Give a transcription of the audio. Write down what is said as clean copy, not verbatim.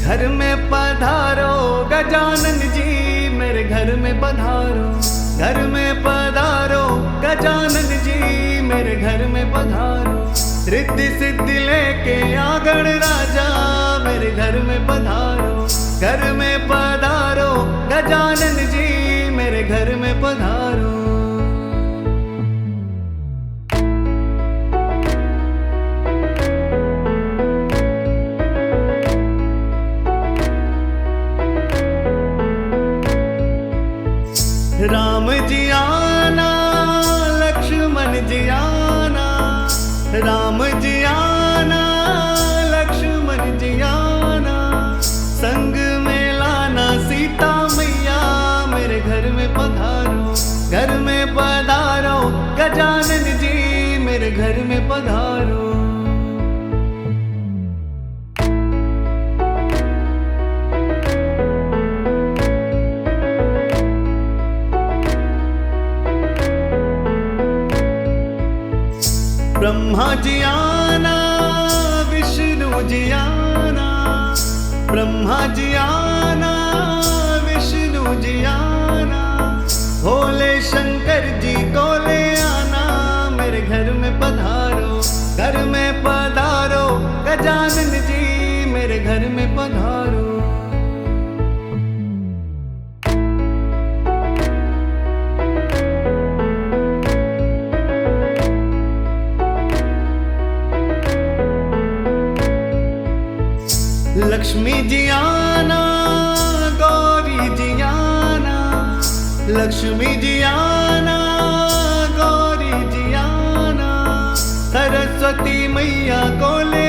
घर में पधारो गजानन जी, मेरे घर में पधारो। घर में पधारो गजानन जी, मेरे घर में पधारो। रिद्धि सिद्धि लेके आगण राजा, मेरे घर में पधारो। घर में पधारो गजानन जी, मेरे घर में पधारो। राम जी आना, लक्ष्मण जी आना। राम जी आना, लक्ष्मण जी आना। संग में लाना सीता मैया, मेरे घर में पधारो। घर में पधारो गजानन जी, मेरे घर में पधारो। ब्रह्मा जी आना, विष्णु जी आना। ब्रह्मा जी आना, विष्णु जी आना। भोले शंकर जी को ले आना, मेरे घर में पधारो। घर में पधारो गजानन जी, मेरे घर में पधारो। लक्ष्मी जी आना, गौरी जी आना। लक्ष्मी जी आना, गौरी जी आना। सरस्वती मैया को ले